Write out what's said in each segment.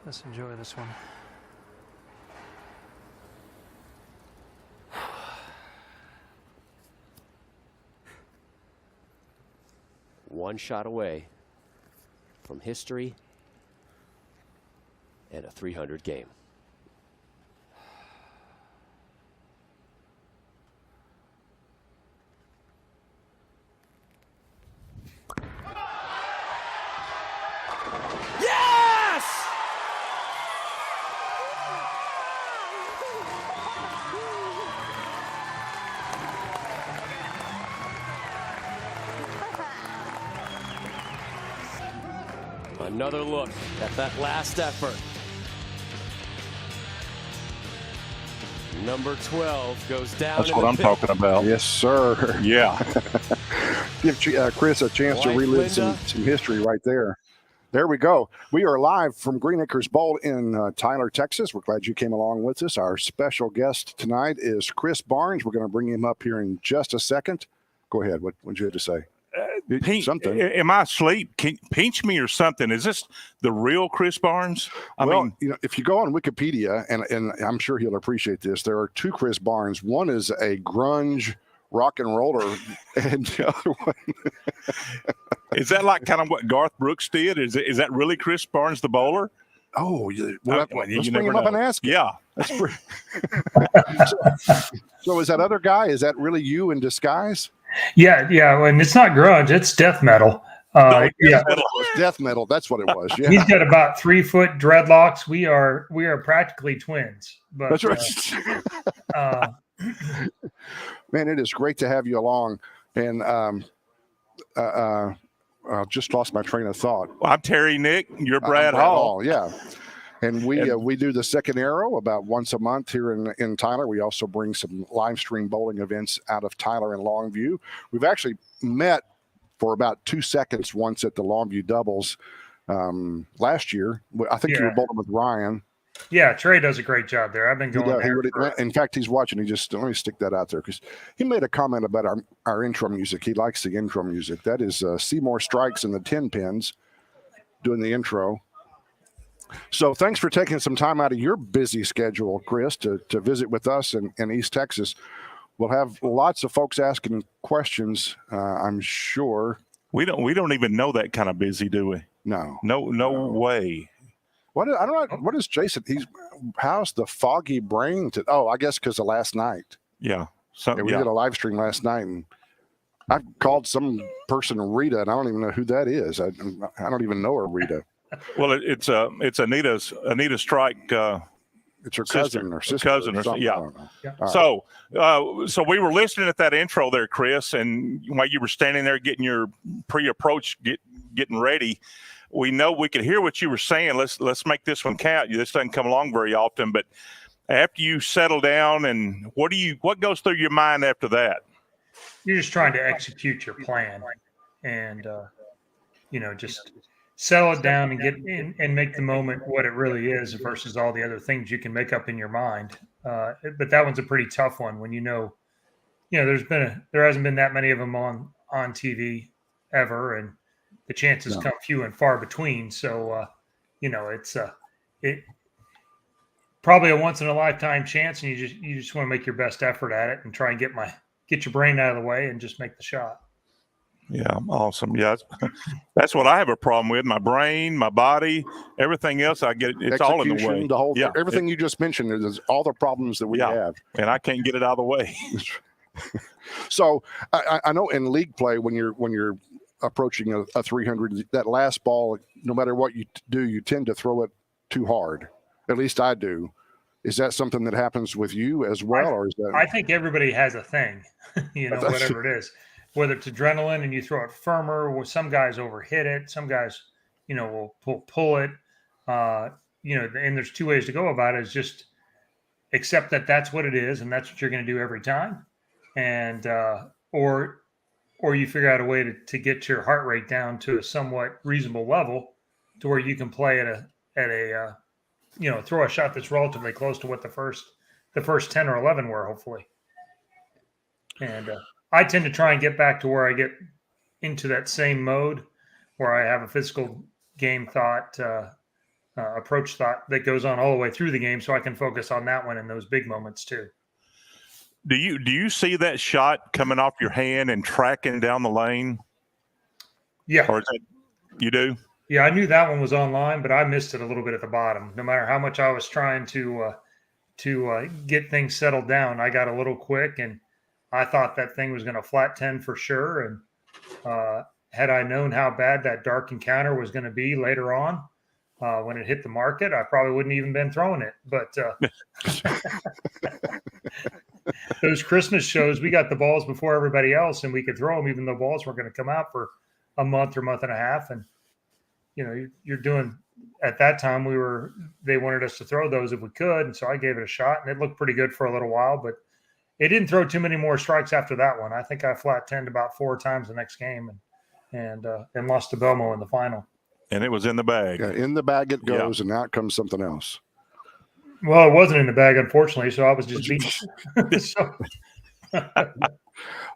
Let's enjoy this one. One shot away from history and a 300 game. Yes! Another look at that last effort. Number 12 goes down. That's what I'm talking about. Yes, sir. Yeah. Give Chris a chance to relive some history right there. There we go. We are live from Green Acres Bowl in Tyler, Texas. We're glad you came along with us. Our special guest tonight is Chris Barnes. We're going to bring him up here in just a second. Go ahead. What would you have to say? Something. Am I asleep? Pinch me or something. Is this the real Chris Barnes? I mean, you know, if you go on Wikipedia, and I'm sure he'll appreciate this, there are two Chris Barnes. One is a grunge rock and roller, and the other one. Is that like kind of what Garth Brooks did? Is that really Chris Barnes, the bowler? Oh, let's bring him up and ask him. Yeah. That's pretty. So is that other guy? Is that really you in disguise? Yeah, and it's not grunge; it's death metal. It was death metal. That's what it was. Yeah. He's got about 3 foot dreadlocks. We are practically twins. But, that's right. Man, it is great to have you along. And I just lost my train of thought. I'm Terry Nick. You're Brad Hall. Yeah. And we do the Second Arrow about once a month here in Tyler. We also bring some live stream bowling events out of Tyler and Longview. We've actually met for about 2 seconds once at the Longview Doubles last year. I think you were bowling with Ryan. Yeah, Trey does a great job there. I've been going there. In fact, he's watching. Let me stick that out there because he made a comment about our intro music. He likes the intro music. That is Seymour Strikes and the 10 Pins doing the intro. So thanks for taking some time out of your busy schedule, Chris, to visit with us in East Texas. We'll have lots of folks asking questions, I'm sure. We don't even know that kind of busy, do we? No way. I don't know. What is Jason? How's the foggy brain? I guess because of last night. Yeah. We did a live stream last night, and I called some person Rita, and I don't even know who that is. I don't even know her, Rita. Well, it's Anita Strike. It's her cousin or sister. Cousin or something. Yeah. Right. So we were listening at that intro there, Chris, and while you were standing there getting your pre-approach, getting ready, we know we could hear what you were saying. Let's make this one count. This doesn't come along very often, but after you settle down, and what goes through your mind after that? You're just trying to execute your plan, and just settle it down and get in and make the moment what it really is versus all the other things you can make up in your mind. But that one's a pretty tough one when there hasn't been that many of them on TV ever, and the chances come few and far between. So it's probably a once in a lifetime chance, and you just want to make your best effort at it and try and get your brain out of the way and just make the shot. Yeah, awesome. Yeah, that's what I have a problem with. My brain, my body, everything else. I get it's all in the way. The whole thing, everything you just mentioned is all the problems that we have, and I can't get it out of the way. So I know in league play when you're approaching a 300, that last ball, no matter what you do, you tend to throw it too hard. At least I do. Is that something that happens with you as well, or is that? I think everybody has a thing, whatever it is. Whether it's adrenaline and you throw it firmer, or some guys overhit it, some guys, will pull it. And there's two ways to go about it. Is just accept that that's what it is, and that's what you're going to do every time, and or you figure out a way to get your heart rate down to a somewhat reasonable level, to where you can play at a throw a shot that's relatively close to what the first 10 or 11 were, hopefully, and. I tend to try and get back to where I get into that same mode where I have a physical game thought approach that goes on all the way through the game, so I can focus on that one in those big moments too. Do you see that shot coming off your hand and tracking down the lane? Yeah. Or is that you do? Yeah, I knew that one was online, but I missed it a little bit at the bottom. No matter how much I was trying to get things settled down, I got a little quick, and I thought that thing was going to flat 10 for sure. And had I known how bad that dark encounter was going to be later on, when it hit the market, I probably wouldn't even been throwing it. But those Christmas shows, we got the balls before everybody else, and we could throw them even though balls weren't going to come out for a month or month and a half. And you're doing, at that time they wanted us to throw those if we could, and so I gave it a shot, and it looked pretty good for a little while, but it didn't throw too many more strikes after that one. I think I flat 10'd about 4 times the next game, and lost to Belmo in the final. And it was in the bag. Yeah, in the bag it goes, and out comes something else. Well, it wasn't in the bag, unfortunately, so I was just beating. So.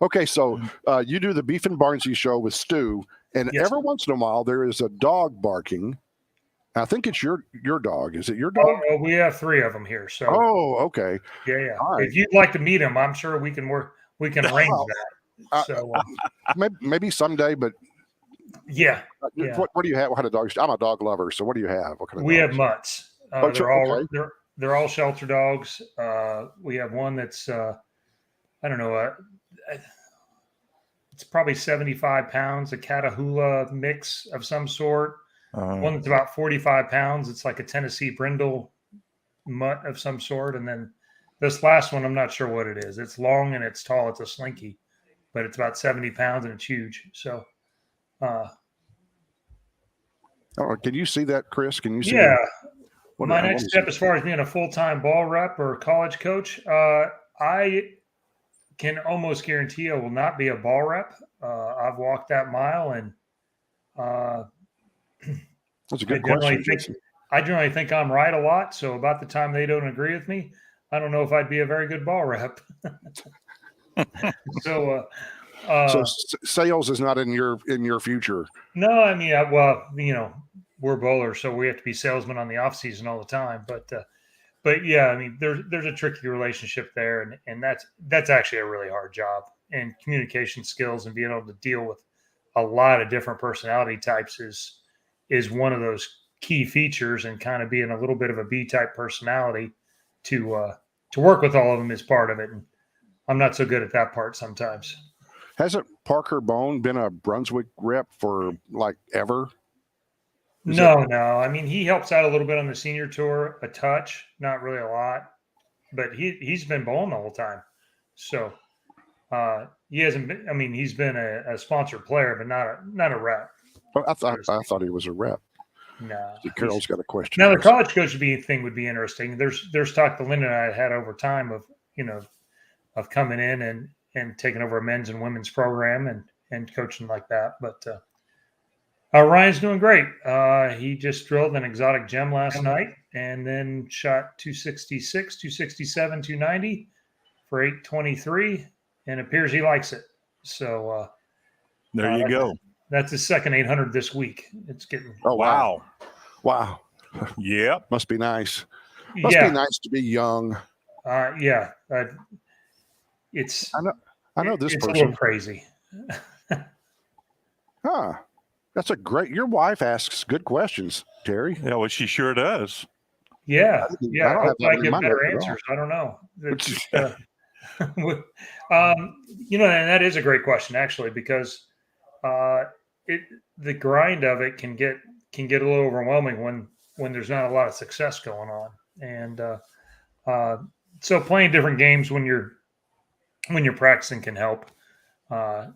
Okay, so you do the Beef and Barnsey show with Stu, and Yes. every once in a while there is a dog barking. I think it's your dog. Is it your dog? Oh, we have 3 of them here. So Oh, okay. yeah. All right. If you'd like to meet them, I'm sure we can arrange that. So Maybe someday, but yeah. what do you have? What kind of dogs? I'm a dog lover, so what do you have? What kind of We dogs? have mutts. They're all shelter dogs. We have one that's I don't know, it's probably 75 pounds, a Catahoula mix of some sort. One that's about 45 pounds. It's like a Tennessee brindle mutt of some sort. And then this last one, I'm not sure what it is. It's long and it's tall. It's a slinky, but it's about 70 pounds and it's huge. So, can you see that, Chris? Can you see? yeah. What My next step, as far as being a full-time ball rep or college coach, I can almost guarantee I will not be a ball rep. I've walked that mile, and that's a good question. I generally think I'm right a lot. So about the time they don't agree with me, I don't know if I'd be a very good ball rep. So sales is not in your future. No, I mean, we're bowlers, so we have to be salesmen on the off season all the time. But yeah, I mean, there's a tricky relationship there, and that's actually a really hard job. And communication skills and being able to deal with a lot of different personality types is one of those key features, and kind of being a little bit of a B-type personality to work with all of them is part of it. And I'm not so good at that part sometimes. Hasn't Parker Bone been a Brunswick rep for like ever? No. I mean, he helps out a little bit on the senior tour, a touch, not really a lot, but he's been bowling the whole time. So he hasn't been. I mean, he's been a sponsored player, but not a rep. Well, I thought he was a rep. No. Carol's got a question. Now the college coach thing would be interesting. There's talk that Linda and I had over time of coming in and taking over a men's and women's program and coaching like that, but. Ryan's doing great. He just drilled an exotic gem last night and then shot 266, 267, 290 for 823, and it appears he likes it. So there you go. That's his second 800 this week. It's getting. Oh, wow. Yeah. Must be nice. Must be nice to be young. Yeah. It's. I know this it's person. a little crazy. Huh. That's your wife asks good questions, Terry. Yeah, well, she sure does. Yeah. I hope I get better answers. I don't know. And that is a great question, actually, because the grind of it can get a little overwhelming when there's not a lot of success going on. And so playing different games when you're practicing can help,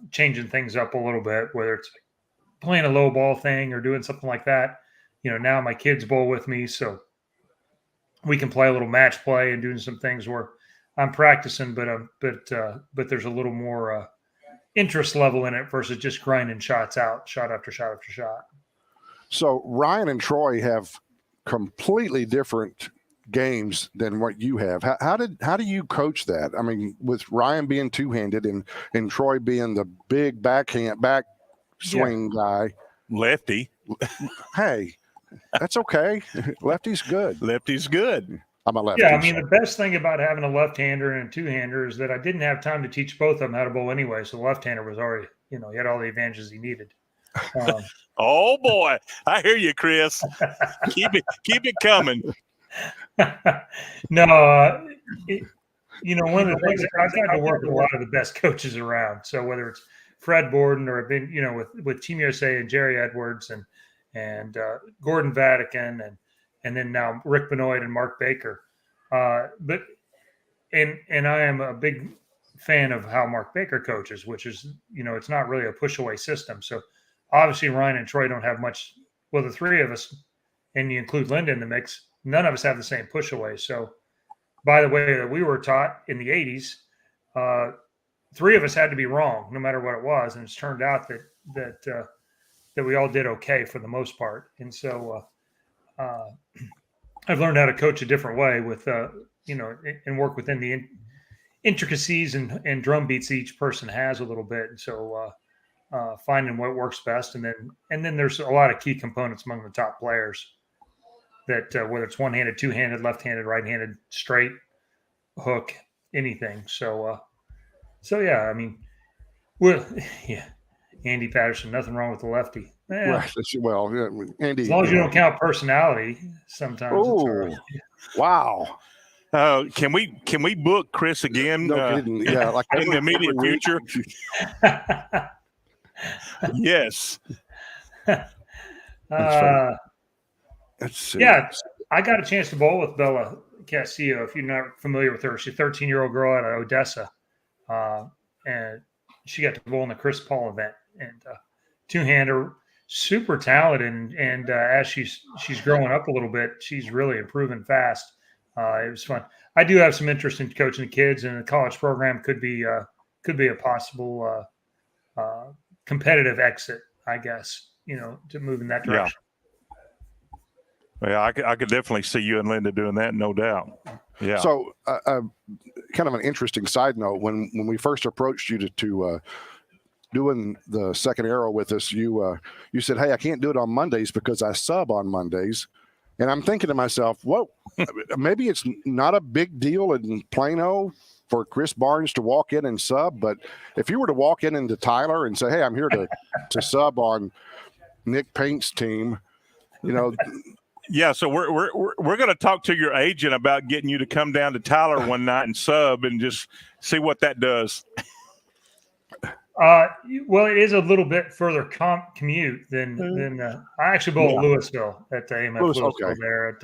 changing things up a little bit, whether it's playing a low ball thing or doing something like that. Now my kids bowl with me, so we can play a little match play and doing some things where I'm practicing, but there's a little more interest level in it versus just grinding shots out, shot after shot after shot. So Ryan and Troy have completely different games than what you have. How do you coach that? I mean, with Ryan being two-handed and Troy being the big back swing guy, lefty. Hey, That's okay. Lefty's good. Lefty's good. I'm a lefty. Yeah, I mean, the best thing about having a left-hander and a two-hander is that I didn't have time to teach both of them how to bowl anyway. So the left-hander was already, he had all the advantages he needed. Oh boy, I hear you, Chris. keep it coming. No, one of the things I've got to work with a lot of the best coaches around. So whether it's Fred Borden or I've been, with Team USA and Jerry Edwards and Gordon Vatican and then now Rick Benoit and Mark Baker. But I am a big fan of how Mark Baker coaches, which is, it's not really a push away system. So obviously Ryan and Troy don't have much. Well, the three of us, and you include Linda in the mix, none of us have the same push away. So by the way that we were taught in the 80s, three of us had to be wrong no matter what it was. And it's turned out that we all did okay for the most part. And so I've learned how to coach a different way with, and work within the intricacies and drum beats each person has a little bit. And so finding what works best. And then there's a lot of key components among the top players that whether it's one-handed, two-handed, left-handed, right-handed, straight, hook, anything. So yeah, I mean, Andy Patterson, nothing wrong with the lefty. Right. Well, Andy. As long as you don't count personality, sometimes. Oh, wow. Can we book Chris again? No kidding. Yeah, like in the immediate future. Yes. Let's see. Yeah, I got a chance to bowl with Bella Castillo. If you're not familiar with her, she's a 13-year-old girl out of Odessa, and she got to bowl in the Chris Paul event. And two-hander, super talented, and as she's growing up a little bit, she's really improving fast. It was fun. I do have some interest in coaching the kids, and the college program could be a possible competitive exit, I guess. To move in that direction. Yeah, I could definitely see you and Linda doing that, no doubt. Yeah. So, kind of an interesting side note: when we first approached you to doing the second arrow with us, you said, "Hey, I can't do it on Mondays because I sub on Mondays." And I'm thinking to myself, "Whoa, maybe it's not a big deal in Plano for Chris Barnes to walk in and sub, but if you were to walk in into Tyler and say, 'Hey, I'm here to sub on Nick Paint's team,' Yeah, so we're going to talk to your agent about getting you to come down to Tyler one night and sub and just see what that does." Well, it is a little bit further commute than I actually bowl at Louisville at the AMF Louisville there at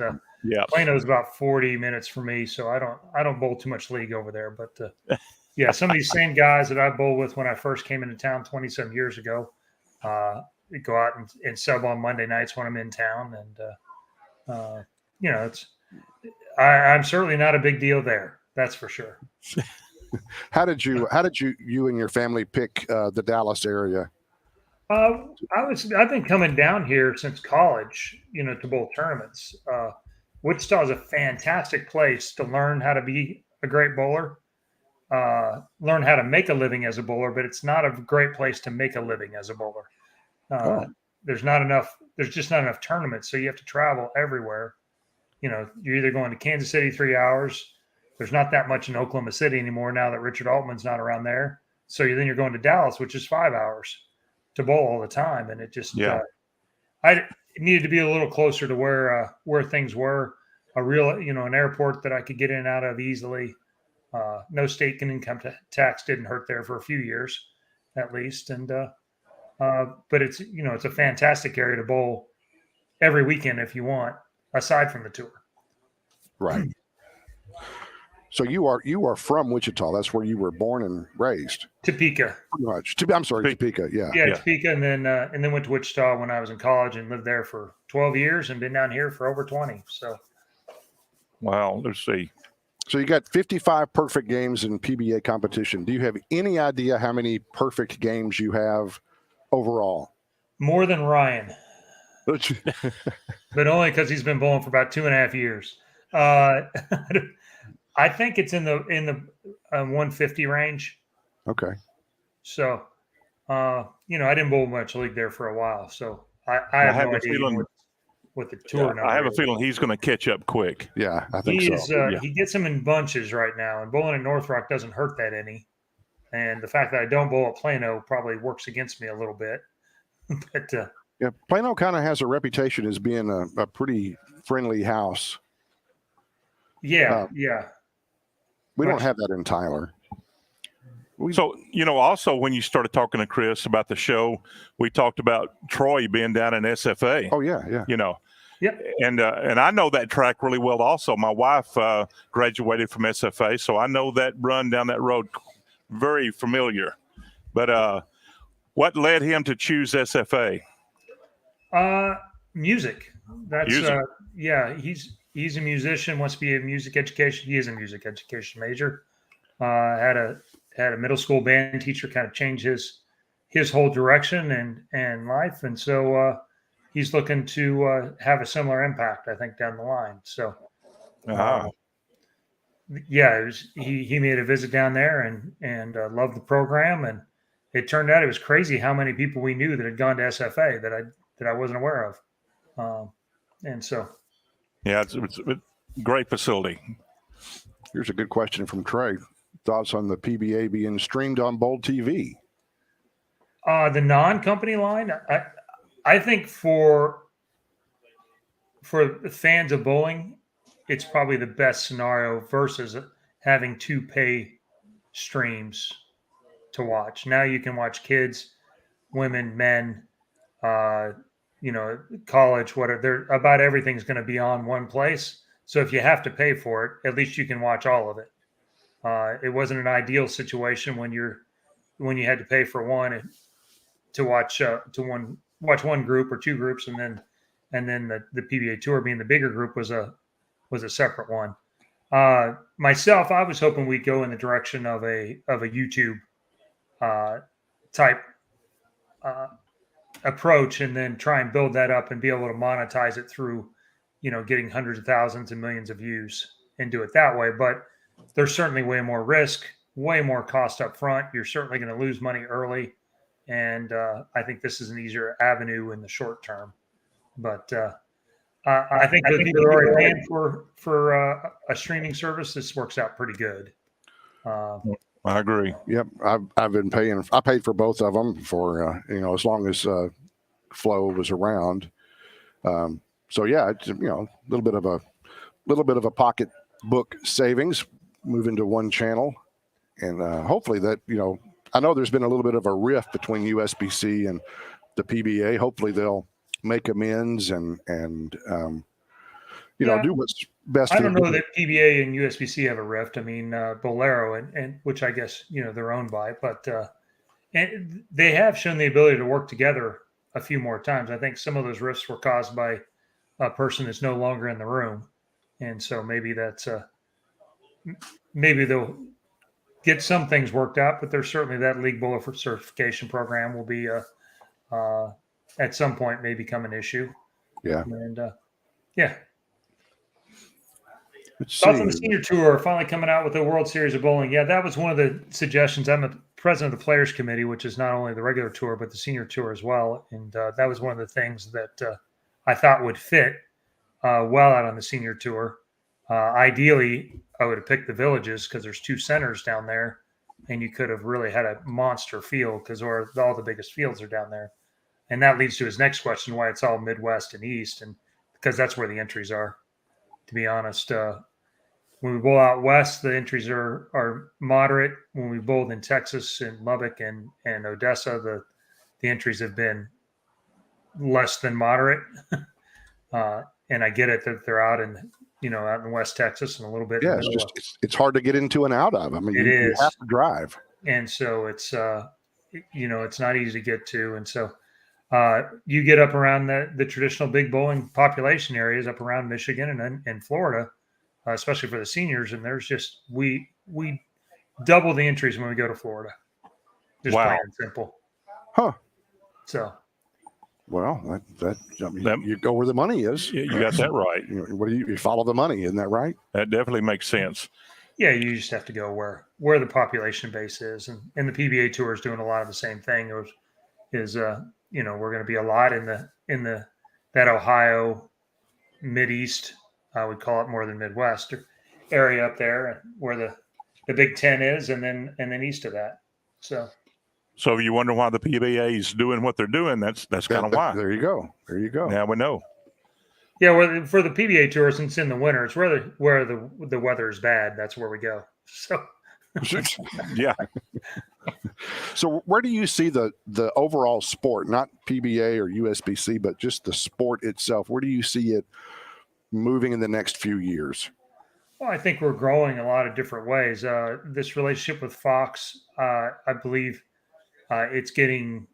Plano is about 40 minutes for me, so I don't bowl too much league over there. But yeah, some of these same guys that I bowled with when I first came into town 27 years ago, go out and sub on Monday nights when I'm in town, and I'm certainly not a big deal there. That's for sure. How did you and your family pick the Dallas area? I've been coming down here since college, to bowl tournaments. Wichita is a fantastic place to learn how to be a great bowler, learn how to make a living as a bowler, but it's not a great place to make a living as a bowler. There's just not enough tournaments, so you have to travel everywhere. You're either going to Kansas City 3 hours. There's not that much in Oklahoma City anymore now that Richard Altman's not around there. So then you're going to Dallas, which is 5 hours to bowl all the time. And it just, I needed to be a little closer to where things were, a real, an airport that I could get in and out of easily. No state income tax didn't hurt there for a few years, at least. And, but it's, it's a fantastic area to bowl every weekend if you want, aside from the tour. Right. So you are from Wichita. That's where you were born and raised. Topeka. Pretty much. Topeka. Yeah. Yeah, Topeka, and then went to Wichita when I was in college and lived there for 12 years and been down here for over 20. So. Wow. Let's see. So you got 55 perfect games in PBA competition. Do you have any idea how many perfect games you have overall? More than Ryan. But only because he's been bowling for about 2.5 years. I think it's in the 150 range. Okay. So, I didn't bowl much league there for a while, so I have no idea. what the tour number I have a is. feeling he's going to catch up quick. Yeah, I think so. He gets them in bunches right now, and bowling at North Rock doesn't hurt that any. And the fact that I don't bowl at Plano probably works against me a little bit. But yeah, Plano kind of has a reputation as being a pretty friendly house. yeah. We don't have that in Tyler. So, also when you started talking to Chris about the show, we talked about Troy being down in SFA. Oh, yeah. Yep. And I know that track really well also. My wife graduated from SFA, so I know that run down that road very familiar. But what led him to choose SFA? Music. That's music. He's a musician, wants to be a music education. He is a music education major. Had a middle school band teacher kind of change his whole direction and life. And so he's looking to have a similar impact, I think, down the line. So he made a visit down there and loved the program. And it turned out it was crazy how many people we knew that had gone to SFA that I wasn't aware of. And so. Yeah, it's a great facility. Here's a good question from Trey. Thoughts on the PBA being streamed on Bold TV? The non-company line, I think for fans of bowling, it's probably the best scenario versus having to pay streams to watch. Now you can watch kids, women, men, college, whatever. About everything's going to be on one place. So if you have to pay for it, at least you can watch all of it. It wasn't an ideal situation when you had to pay for one to watch one group or two groups, and then the PBA Tour being the bigger group was a separate one. Myself, I was hoping we'd go in the direction of a YouTube type approach, and then try and build that up and be able to monetize it through, getting hundreds of thousands and millions of views and do it that way. But there's certainly way more risk, way more cost up front. You're certainly going to lose money early. And I think this is an easier avenue in the short term. But I think the people who are already paying for a streaming service, this works out pretty good. I agree. Yep, I've been paying. I paid for both of them for as long as Flow was around. So yeah, it's a little bit of a pocketbook savings moving to one channel, and hopefully that I know there's been a little bit of a rift between USBC and the PBA. Hopefully they'll make amends and do what's best. I don't know that PBA and USBC have a rift. I mean, Bolero and which I guess they're owned by, but and they have shown the ability to work together a few more times. I think some of those rifts were caused by a person that's no longer in the room, and so maybe that's maybe they'll get some things worked out. But there's certainly that league bowler for certification program will be at some point may become an issue. Yeah, and yeah. Thoughts on the senior tour finally coming out with the World Series of Bowling. Yeah, that was one of the suggestions. I'm the president of the Players Committee, which is not only the regular tour, but the senior tour as well. And that was one of the things that I thought would fit well out on the senior tour. Ideally, I would have picked the villages because there's two centers down there, and you could have really had a monster field because all the biggest fields are down there. And that leads to his next question, why it's all Midwest and East, and because that's where the entries are. To be honest, when we bowl out west, the entries are moderate. When we bowled in Texas and Lubbock and Odessa, the entries have been less than moderate. And I get it that they're out in West Texas and a little bit. Yeah, it's hard to get into and out of. I mean, you have to drive, and so it's it's not easy to get to, and so. You get up around the traditional big bowling population areas up around Michigan and Florida, especially for the seniors. And there's just, we double the entries when we go to Florida. Just plain and simple. Huh. So. Well, you go where the money is. You got that right. You follow the money, isn't that right? That definitely makes sense. Yeah, you just have to go where the population base is. And the PBA Tour is doing a lot of the same thing. We're going to be a lot in that Ohio, Mid-East, I would call it more than Midwest area up there where the Big Ten is, and then east of that. So if you wonder why the PBA is doing what they're doing, that's kind of why. There you go. Now we know. Yeah, well, for the PBA tour, since in the winter, it's where the weather is bad. That's where we go. So Yeah. So where do you see the overall sport, not PBA or USBC, but just the sport itself? Where do you see it moving in the next few years? Well, I think we're growing a lot of different ways. This relationship with Fox, I believe it's getting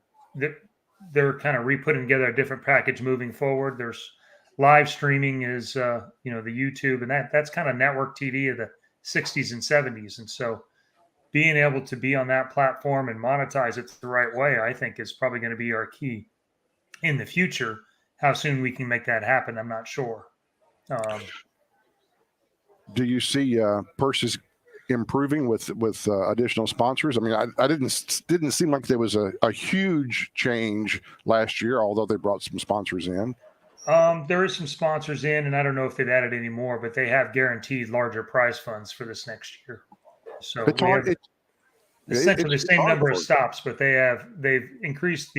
they're kind of re-putting together a different package moving forward. There's live streaming is the YouTube, and that's kind of network TV of the 60s and 70s. And so being able to be on that platform and monetize it the right way, I think is probably going to be our key in the future. How soon we can make that happen, I'm not sure. Do you see purses improving with additional sponsors? I mean, I didn't seem like there was a huge change last year, although they brought some sponsors in. There is some sponsors in, and I don't know if they've added any more, but they have guaranteed larger prize funds for this next year. So It's hard. Essentially the same number of stops, but they've increased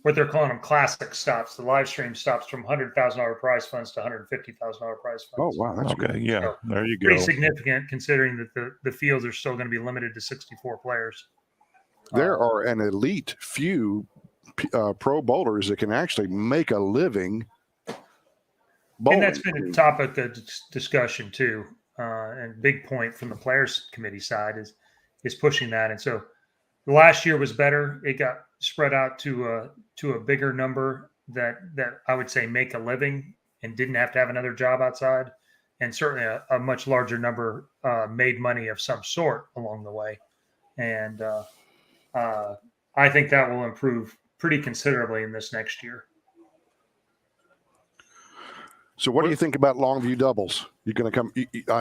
what they're calling them classic stops, the live stream stops, from $100,000 prize funds to $150,000 prize funds. Oh wow, that's okay. good. Yeah, So there you go. pretty significant considering that the fields are still going to be limited to 64 players. There are an elite few pro bowlers that can actually make a living bowling. And that's been a topic of discussion too, and big point from the players committee side is pushing that. And so last year was better. It got spread out to a bigger number that I would say make a living and didn't have to have another job outside, and certainly a much larger number made money of some sort along the way. And I think that will improve pretty considerably in this next year. So what do you think about Longview doubles? You're going to come,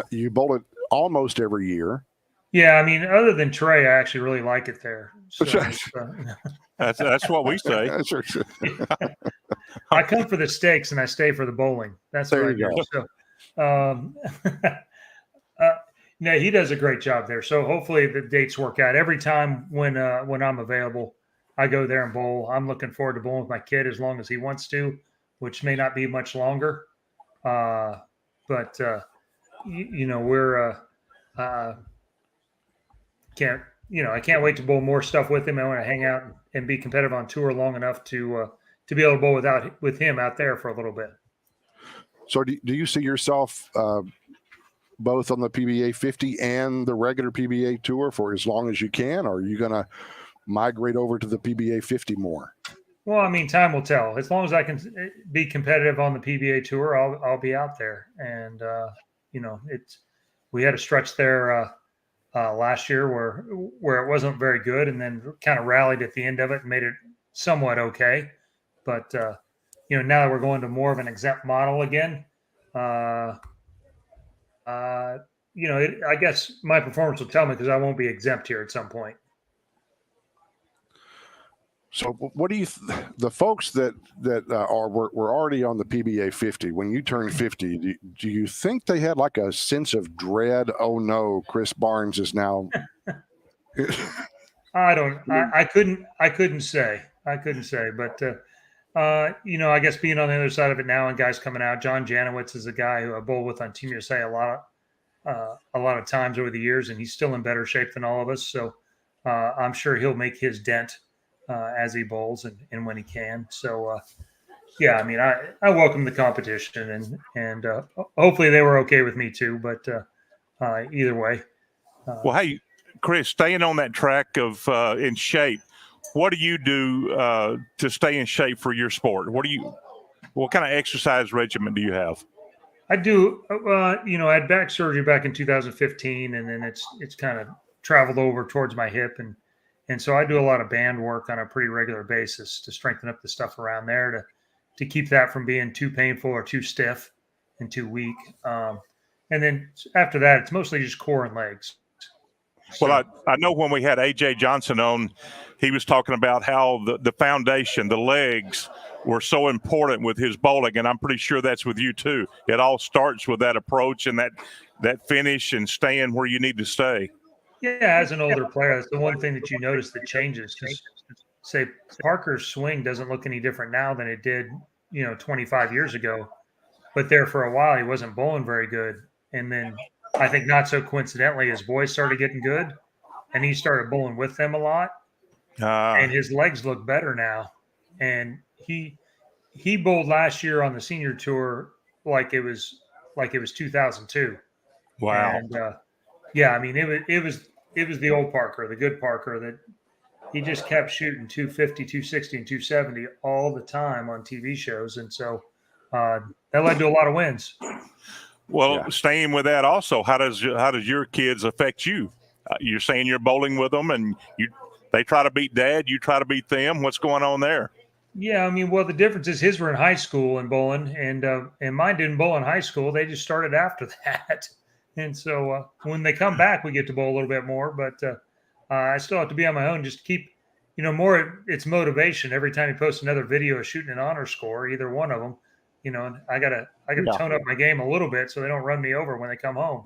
you bowl it almost every year. Yeah, I mean, other than Trey, I actually really like it there. So, That's what we say. I come for the steaks and I stay for the bowling. That's there what you I do. So, no, he does a great job there. So hopefully the dates work out. Every time when I'm available, I go there and bowl. I'm looking forward to bowling with my kid as long as he wants to, which may not be much longer. But we're I can't wait to bowl more stuff with him. I want to hang out and be competitive on tour long enough to be able to bowl with him out there for a little bit. So do you see yourself both on the PBA 50 and the regular PBA tour for as long as you can, or are you going to migrate over to the PBA 50 more? Well, I mean, time will tell. As long as I can be competitive on the PBA tour, I'll be out there. And we had a stretch there last year where it wasn't very good, and then kind of rallied at the end of it and made it somewhat okay. But now that we're going to more of an exempt model again, I guess my performance will tell me, because I won't be exempt here at some point. So what do you the folks that were already on the PBA 50, when you turned 50, do you think they had like a sense of dread? Oh no, Chris Barnes is now I couldn't say, but I guess being on the other side of it now and guys coming out, John Janowitz is a guy who I bowl with on Team USA a lot of times over the years, and he's still in better shape than all of us. So I'm sure he'll make his dent as he bowls and when he can. So I mean, I welcome the competition, and hopefully they were okay with me too. But either way. Well, hey, Chris, staying on that track of in shape, what do you do to stay in shape for your sport? What kind of exercise regimen do you have? I do. I had back surgery back in 2015, and then it's kind of traveled over towards my hip, and so I do a lot of band work on a pretty regular basis to strengthen up the stuff around there to keep that from being too painful or too stiff and too weak. And then after that, it's mostly just core and legs. Well, I know when we had AJ Johnson on, he was talking about how the foundation, the legs, were so important with his bowling, and I'm pretty sure that's with you too. It all starts with that approach and that finish and staying where you need to stay. Yeah, as an older player, that's the one thing that you notice that changes. Because say Parker's swing doesn't look any different now than it did, 25 years ago. But there for a while, he wasn't bowling very good, and then I think not so coincidentally, his boys started getting good, and he started bowling with them a lot, and his legs look better now. And he bowled last year on the senior tour like it was 2002. Wow. And yeah, I mean it was the old Parker, the good Parker, that he just kept shooting 250, 260, and 270 all the time on TV shows, and so that led to a lot of wins. Well, staying with that also, how does your kids affect you? You're saying you're bowling with them, and they try to beat Dad, you try to beat them. What's going on there? Yeah, I mean, well, the difference is his were in high school and bowling, and mine didn't bowl in high school. They just started after that, and so when they come back, we get to bowl a little bit more. But I still have to be on my own. Just keep, more. It's motivation. Every time you post another video of shooting an honor score, either one of them, and I gotta tone up my game a little bit so they don't run me over when they come home.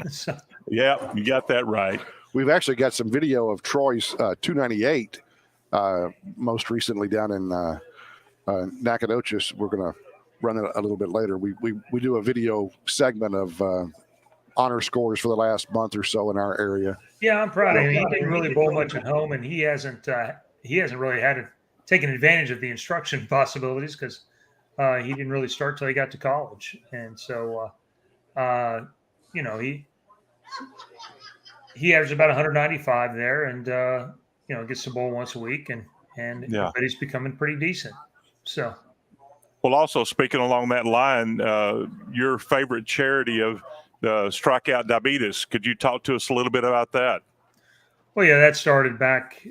So. Yeah, you got that right. We've actually got some video of Troy's 298. Most recently down in Nacogdoches. We're going to run it a little bit later. We do a video segment of honor scores for the last month or so in our area. Yeah, I'm proud of him. He didn't really bowl much at home, and he hasn't really taken advantage of the instruction possibilities because he didn't really start till he got to college, and so he averaged about 195 there, and gets to bowl once a week, but he's becoming pretty decent. So, well, also speaking along that line, your favorite charity of the Strikeout Diabetes, could you talk to us a little bit about that? Well, yeah, that started back.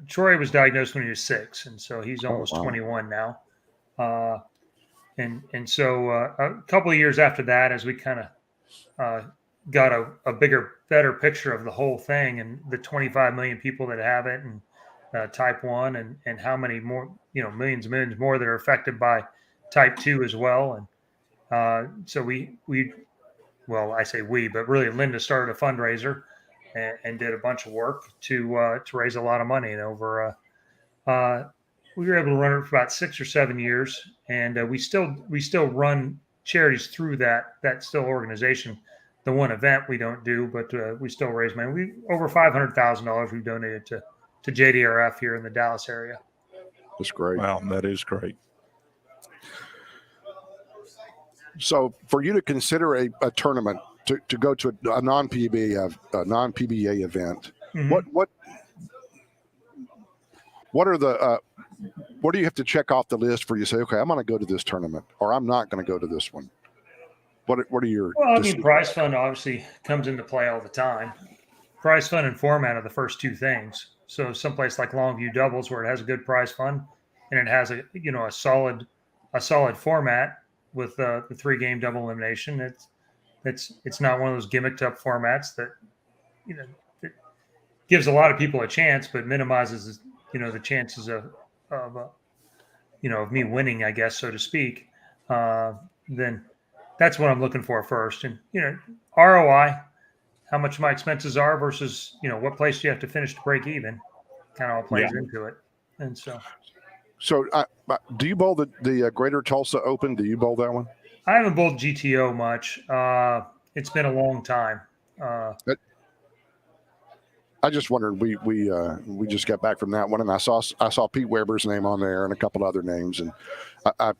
Troy was diagnosed when he was 6, and so he's almost 21 now. And so a couple of years after that, as we kind of got a bigger, better picture of the whole thing and the 25 million people that have it, and type 1, and how many more, millions and millions more that are affected by type 2 as well. And so I say we, but really Linda started a fundraiser and did a bunch of work to raise a lot of money. And over, we were able to run it for about 6 or 7 years. And we still run charities through that still organization. The one event we don't do, but we still raise money. We over $500,000 we've donated to JDRF here in the Dallas area. That's great. Wow, that is great. So for you to consider a tournament to go to a non-PBA event, mm-hmm. what are the what do you have to check off the list for you to say, okay, I'm going to go to this tournament, or I'm not going to go to this one? What are your? Well, I mean, prize fund obviously comes into play all the time. Prize fund and format are the first two things. So someplace like Longview Doubles, where it has a good prize fund and it has a solid format with the 3-game double elimination. It's not one of those gimmicked up formats that that gives a lot of people a chance, but minimizes the chances of me winning, I guess, so to speak. Then that's what I'm looking for first. And ROI, how much my expenses are versus what place do you have to finish to break even, kind of all plays into it. And so do you bowl the Greater Tulsa Open? Do you bowl that one? I haven't bowled GTO much. It's been a long time. I just wondered. We just got back from that one, and I saw Pete Weber's name on there and a couple other names, and I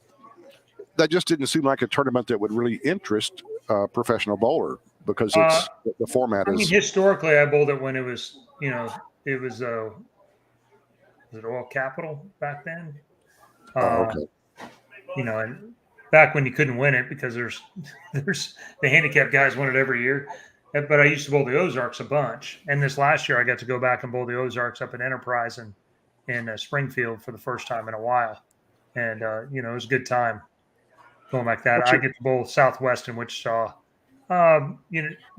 that just didn't seem like a tournament that would really interest a professional bowler because it's the format is. I mean, historically, I bowled it when it was was it Oil Capital back then? Okay. And back when you couldn't win it because there's the handicap guys win it every year. But I used to bowl the Ozarks a bunch. And this last year I got to go back and bowl the Ozarks up at Enterprise in Springfield for the first time in a while. And, it was a good time going like that. I get to bowl Southwest in Wichita. The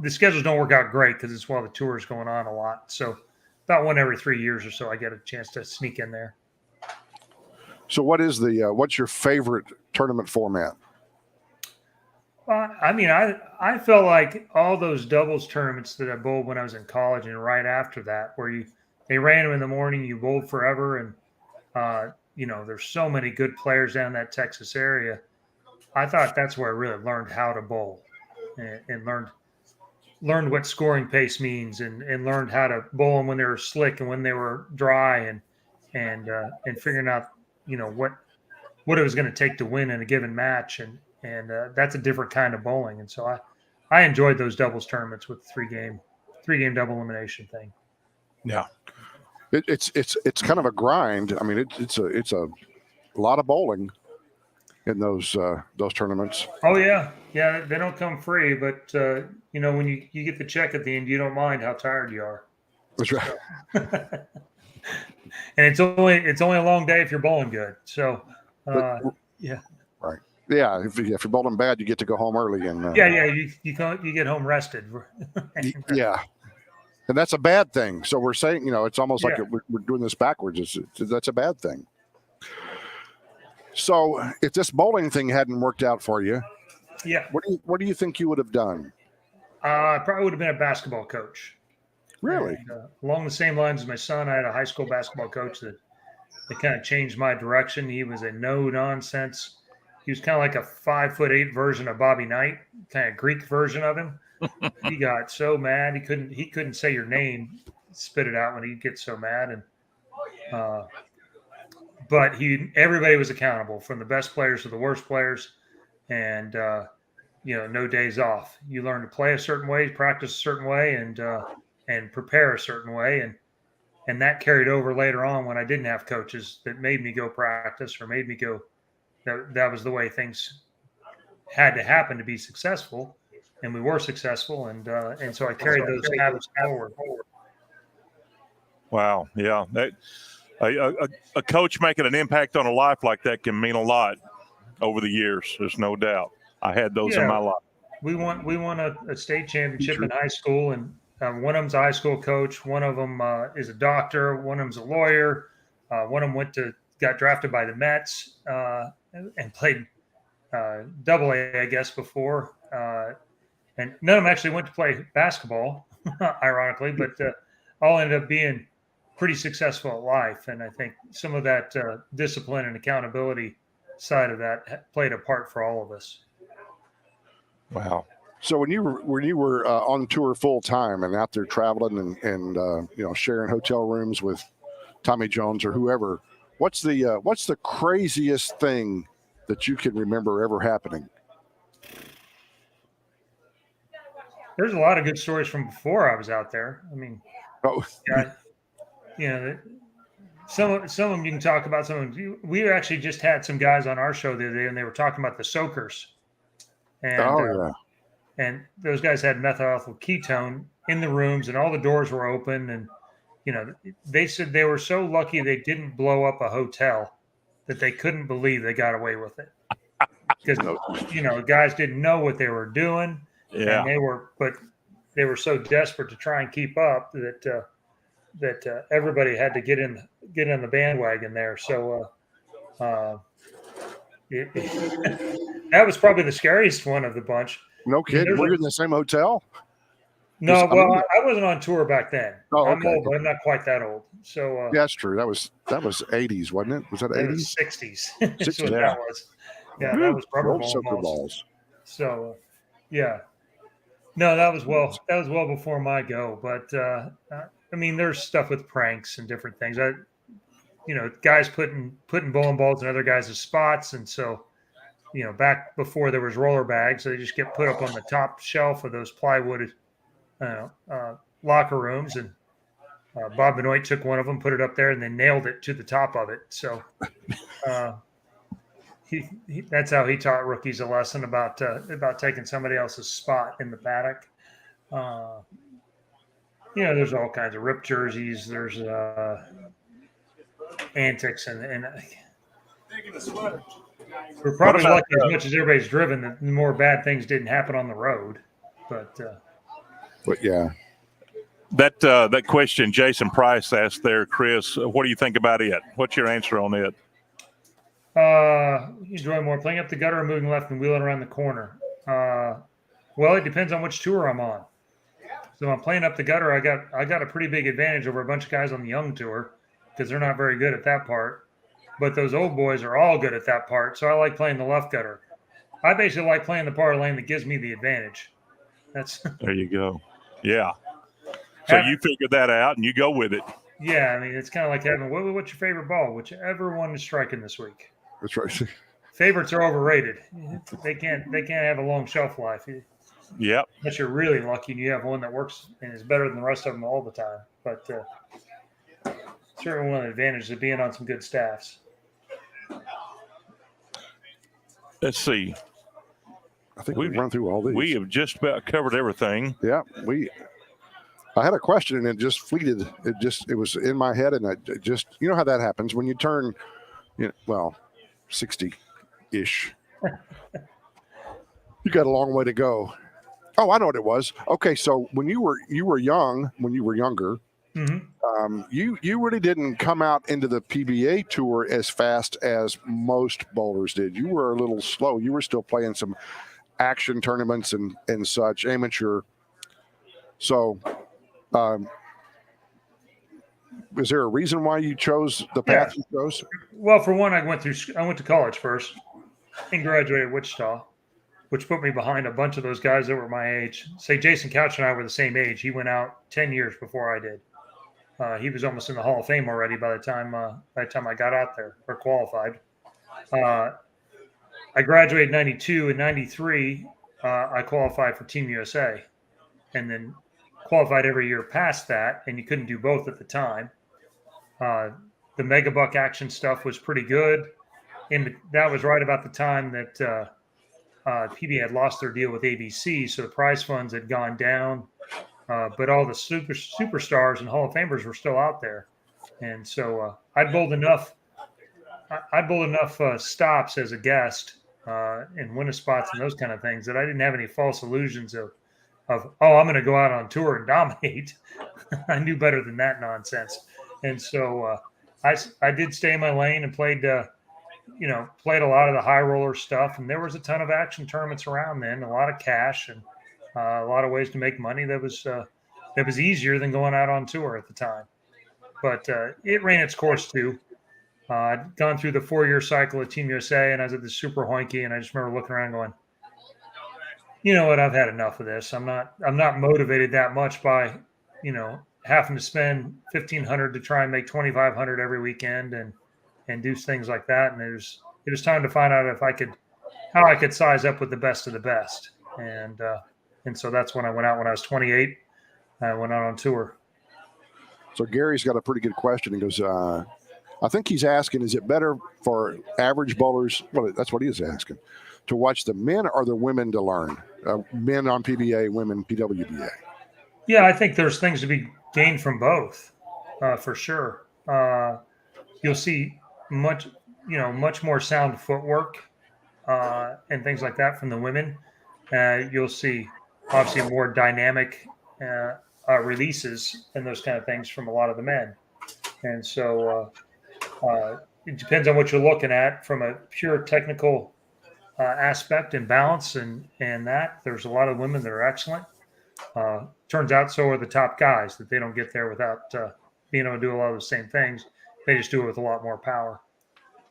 schedules don't work out great because it's while the tour is going on a lot. So about one every 3 years or so, I get a chance to sneak in there. So what's your favorite tournament format? I mean, I felt like all those doubles tournaments that I bowled when I was in college and right after that, where they ran them in the morning, you bowled forever, and there's so many good players down in that Texas area. I thought that's where I really learned how to bowl, and learned what scoring pace means, and learned how to bowl them when they were slick and when they were dry, and figuring out what it was going to take to win in a given match, and that's a different kind of bowling. And so I enjoyed those doubles tournaments with the three game double elimination thing. Yeah. It's kind of a grind. I mean, it's a lot of bowling in those tournaments. Oh yeah. They don't come free, but when you get the check at the end, you don't mind how tired you are. That's right. And it's only a long day if you're bowling good. So yeah. Right. Yeah. If you're bowling bad, you get to go home early. And you get home rested. Yeah. And that's a bad thing. So we're saying, it's almost like we're doing this backwards. That's a bad thing. So if this bowling thing hadn't worked out for you, what do you think you would have done? I probably would have been a basketball coach. Really? And, along the same lines as my son, I had a high school basketball coach that kind of changed my direction. He was a no nonsense. He was kind of like a 5'8" version of Bobby Knight, kind of Greek version of him. He got so mad he couldn't say your name, spit it out when he'd get so mad. And but everybody was accountable, from the best players to the worst players, and no days off. You learn to play a certain way, practice a certain way, and prepare a certain way, and that carried over later on when I didn't have coaches that made me go practice or made me go. That was the way things had to happen to be successful, and we were successful, and so I carried those habits forward. Wow. Yeah. A coach making an impact on a life like that can mean a lot over the years. There's no doubt. I had those in my life. We won a state championship in high school, and one of them's a high school coach. One of them is a doctor. One of them's a lawyer. One of them got drafted by the Mets and played Double A, I guess, before. And none of them actually went to play basketball, ironically, but all ended up being pretty successful at life. And I think some of that discipline and accountability side of that played a part for all of us. Wow. So when you were on tour full time and out there traveling and sharing hotel rooms with Tommy Jones or whoever, what's the craziest thing that you can remember ever happening? There's a lot of good stories from before I was out there. I mean, some of them you can talk about. Some of them, we actually just had some guys on our show the other day, and they were talking about the soakers. And, and those guys had methyl ketone in the rooms, and all the doors were open. And they said they were so lucky they didn't blow up a hotel, that they couldn't believe they got away with it, because guys didn't know what they were doing. Yeah, and they were so desperate to try and keep up that everybody had to get in the bandwagon there. So that was probably the scariest one of the bunch. No kidding. Were you in the same hotel? No, I wasn't on tour back then. Oh, okay. I'm old, but I'm not quite that old. So yeah, that's true. That was 80s, wasn't it? Was that 80s? 60s. 60s. That's what that was. Yeah, that was rubber balls. So yeah. No, that was well before my go. But I mean, there's stuff with pranks and different things. Guys putting bowling balls in other guys' spots, and so back before there was roller bags, they just get put up on the top shelf of those plywood locker rooms. And Bob Benoit took one of them, put it up there, and then nailed it to the top of it. So that's how he taught rookies a lesson about taking somebody else's spot in the paddock. There's all kinds of ripped jerseys. There's antics, and we're probably lucky as much as everybody's driven that more bad things didn't happen on the road. But yeah. That question Jason Price asked there, Chris, what do you think about it? What's your answer on it? Enjoy more playing up the gutter or moving left and wheeling around the corner? Well, it depends on which tour I'm on. So I'm playing up the gutter. I got a pretty big advantage over a bunch of guys on the young tour because they're not very good at that part. But those old boys are all good at that part. So I like playing the left gutter. I basically like playing the part of the lane that gives me the advantage. That's there you go. Yeah. So you figured that out and you go with it. Yeah, I mean it's kind of like having what's your favorite ball? Whichever one is striking this week. That's right. Favorites are overrated. They can't have a long shelf life. Yep. Unless you're really lucky and you have one that works and is better than the rest of them all the time. But certainly one of the advantages of being on some good staffs. Let's see. I think we've run through all these. We have just about covered everything. Yeah, I had a question and it just fleeted. It was in my head and it just, you know how that happens when you turn, 60-ish. You got a long way to go. Oh, I know what it was. Okay, so when you were younger, mm-hmm. You really didn't come out into the PBA tour as fast as most bowlers did. You were a little slow. You were still playing some action tournaments and such, amateur. So, is there a reason why you chose the path you chose? Well, for one, I went to college first and graduated at Wichita, which put me behind a bunch of those guys that were my age. Say Jason Couch and I were the same age. He went out 10 years before I did. He was almost in the Hall of Fame already by the time I got out there or qualified. I graduated in 92. In 93, I qualified for Team USA and then qualified every year past that, and you couldn't do both at the time. The Mega Buck action stuff was pretty good. And that was right about the time that PBA had lost their deal with ABC, so the prize funds had gone down. But all the superstars and Hall of Famers were still out there, and so I'd bowled enough stops as a guest and winning spots and those kind of things that I didn't have any false illusions of I'm going to go out on tour and dominate. I knew better than that nonsense, and so I did stay in my lane and played a lot of the high roller stuff, and there was a ton of action tournaments around then, a lot of cash and a lot of ways to make money that was easier than going out on tour at the time. But it ran its course too. I'd gone through the 4-year cycle of Team USA, and I was at the Super Hoinky, and I just remember looking around going, you know what, I've had enough of this. I'm not motivated that much by, having to spend $1,500 to try and make $2,500 every weekend and do things like that. And it was time to find out how I could size up with the best of the best. And so that's when I went out when I was 28. I went out on tour. So Gary's got a pretty good question. He goes, I think he's asking, is it better for average bowlers? Well, that's what he is asking. To watch the men or the women to learn? Men on PBA, women PWBA. Yeah, I think there's things to be gained from both, for sure. You'll see much more sound footwork and things like that from the women. You'll see obviously more dynamic releases and those kind of things from a lot of the men. And so it depends on what you're looking at from a pure technical aspect and balance and that. There's a lot of women that are excellent. Turns out so are the top guys, that they don't get there without being able to do a lot of the same things. They just do it with a lot more power.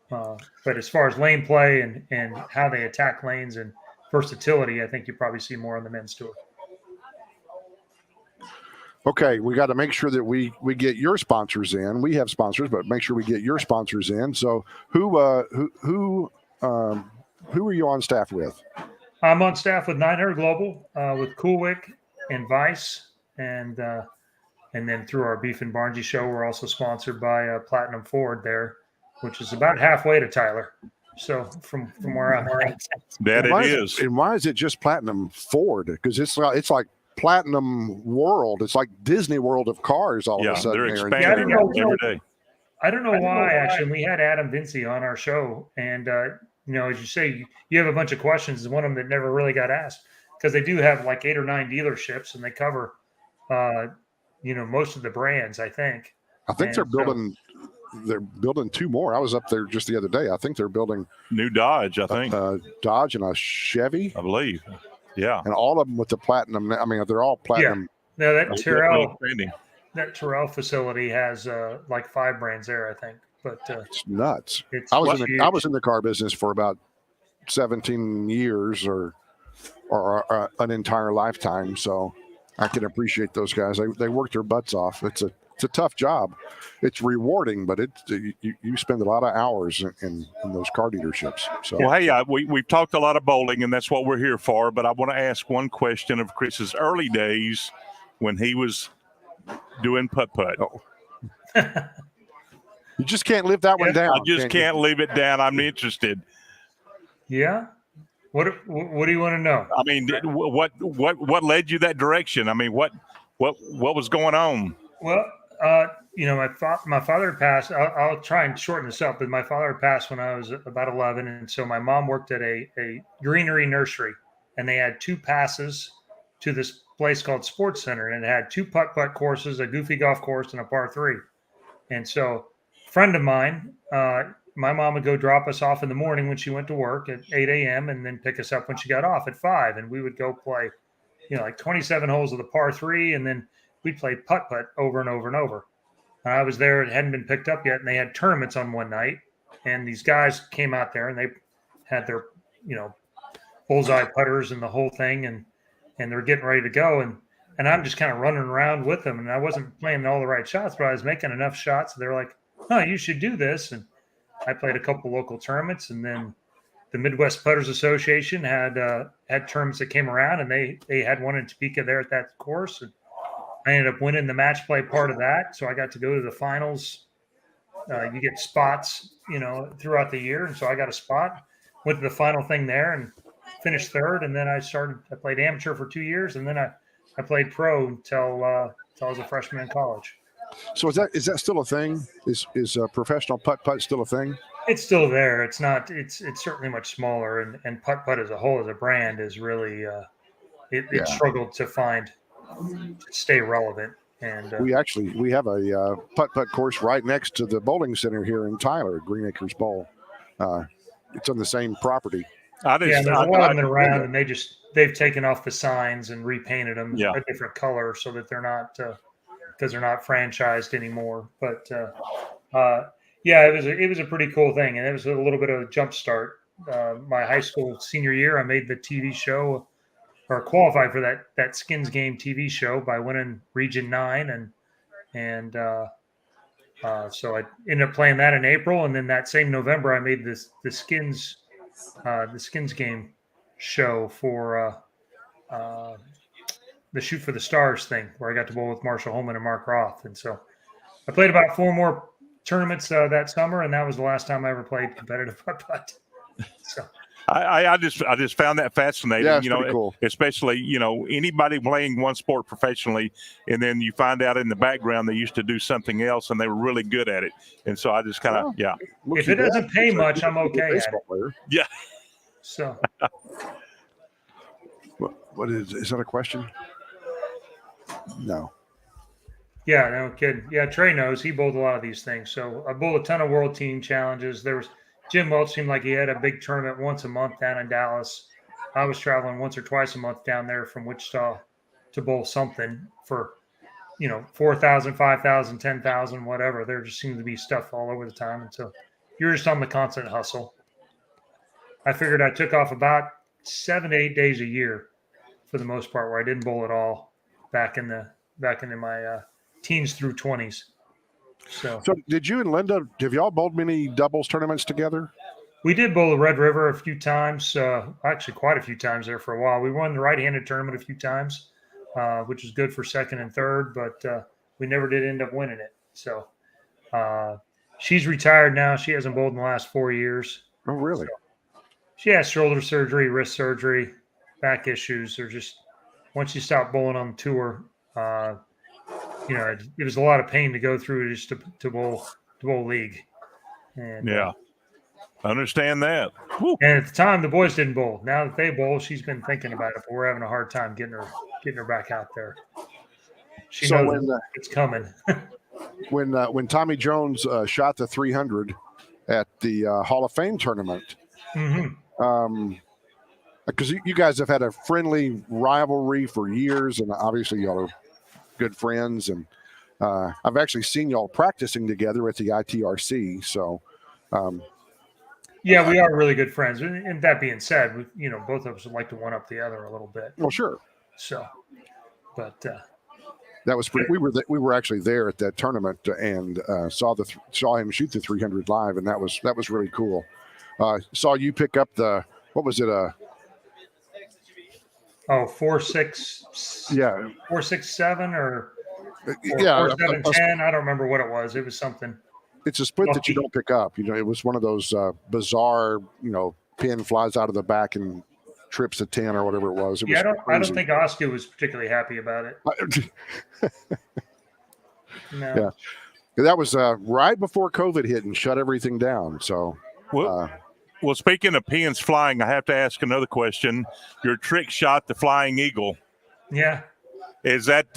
But as far as lane play and how they attack lanes and versatility, I think you probably see more on the men's tour. Okay, we got to make sure that we get your sponsors in. We have sponsors, but make sure we get your sponsors in. So who are you on staff with? I'm on staff with 900 Global, with Coolwick and Vice, and then through our Beef and Barngy show, we're also sponsored by Platinum Ford there, which is about halfway to Tyler. So from where I'm at, that it is. And why is it just Platinum Ford? Because it's like Platinum World. It's like Disney World of cars all of a sudden. They're expanding every day. I don't know why, actually. We had Adam Vinci on our show, and as you say, you have a bunch of questions, and one of them that never really got asked, because they do have like 8 or 9 dealerships, and they cover most of the brands, I think. I think they're building two more. I was up there just the other day. I think they're building New Dodge, I think. Dodge and a Chevy, I believe. Yeah. and all of them with the platinum. I mean, they're all platinum. Yeah. No, Definitely expanding. that Terrell facility has like 5 brands there, I think. But It's nuts. it's I was huge. in the car business for about 17 years or an entire lifetime, so I can appreciate those guys. They work their butts off. It's a tough job. It's rewarding, but you spend a lot of hours in those car dealerships. So Well, hey, we've talked a lot of bowling, and that's what we're here for. But I want to ask one question of Chris's early days when he was doing putt-putt. Oh. You just can't live that one down. I just can't leave it down. I'm interested. Yeah. What do you want to know? I mean, what led you that direction? I mean, what was going on? Well, my father had passed. I'll try and shorten this up, but my father had passed when I was about 11, and so my mom worked at a greenery nursery, and they had 2 passes to this place called Sports Center, and it had 2 putt-putt courses, a goofy golf course, and a par 3. And so, a friend of mine, my mom would go drop us off in the morning when she went to work at 8 a.m. and then pick us up when she got off at 5, and we would go play, like 27 holes of the par 3, and then we'd play putt-putt over and over and over. And I was there; it hadn't been picked up yet, and they had tournaments on one night, and these guys came out there and they had their, bullseye putters and the whole thing, and they're getting ready to go, and I'm just kind of running around with them, and I wasn't playing all the right shots, but I was making enough shots. They're like, "Oh, you should do this," and I played a couple local tournaments, and then the Midwest Putters Association had tournaments that came around, and they had one in Topeka there at that course, and I ended up winning the match play part of that, so I got to go to the finals. You get spots, throughout the year, and so I got a spot. Went to the final thing there and finished 3rd, and then I played amateur for 2 years, and then I played pro until I was a freshman in college. So is that still a thing? Is professional putt-putt still a thing? It's still there. It's not. It's certainly much smaller, and putt-putt as a whole, as a brand, is really it struggled to stay relevant. And we have a putt-putt course right next to the bowling center here in Tyler, Green Acres Bowl. It's on the same proproperty. There's a lot of them around, and they've taken off the signs and repainted them a different color so that they're not because they're not franchised anymore. But it was a pretty cool thing, and it was a little bit of a jump start. My high school senior year, I made the TV show, or qualified for that Skins Game TV show by winning Region 9, and so I ended up playing that in April, and then that same November I made the Skins Game show for the Shoot for the Stars thing, where I got to bowl with Marshall Holman and Mark Roth, and so I played about 4 more tournaments that summer, and that was the last time I ever played competitive putt-putt. So. I just found that fascinating. Yeah, it's pretty cool. Especially anybody playing one sport professionally, and then you find out in the background they used to do something else and they were really good at it. And so I just kind of If it doesn't pay much, I'm okay at it. Yeah. So. What is that a question? No. Yeah, no kidding. Yeah, Trey knows. He bowled a lot of these things. So I bowled a ton of world team challenges. There was Jim Welch seemed like he had a big tournament once a month down in Dallas. I was traveling once or twice a month down there from Wichita to bowl something for, 4,000, 5,000, 10,000, whatever. There just seemed to be stuff all over the time. And so you're just on the constant hustle. I figured I took off about 7 to 8 days a year for the most part, where I didn't bowl at all back into my teens through 20s. So did you and Linda, have y'all bowled many doubles tournaments together? We did bowl the Red River a few times, actually quite a few times there for a while. We won the right-handed tournament a few times, which was good for 2nd and 3rd, but we never did end up winning it. So she's retired now. She hasn't bowled in the last 4 years. Oh, really? So she has shoulder surgery, wrist surgery, back issues. They're just, once you stop bowling on the tour, it was a lot of pain to go through just to bowl league. And, I understand that. And at the time, the boys didn't bowl. Now that they bowl, she's been thinking about it, but we're having a hard time getting her back out there. She So knows it's coming. when Tommy Jones shot the 300 at the Hall of Fame tournament, because you guys have had a friendly rivalry for years, and obviously y'all are good friends, and I've actually seen y'all practicing together at the ITRC. So, Yeah, we are really good friends. And that being said, both of us would like to one up the other a little bit. well, sure. So, but That was pretty. We were actually there at that tournament and saw him shoot the 300 live, and that was really cool. Saw you pick up what was it? 4.6. Yeah, 4.67 or yeah, 4.710. I don't remember what it was. It was something. It's a split that you don't pick up. It was one of those bizarre. Pin flies out of the back and trips the 10 or whatever it was. I don't think Oscar was particularly happy about it. No. Yeah, that was right before COVID hit and shut everything down. So, well, speaking of pins flying, I have to ask another question. Your trick shot, the Flying Eagle. Yeah. Is that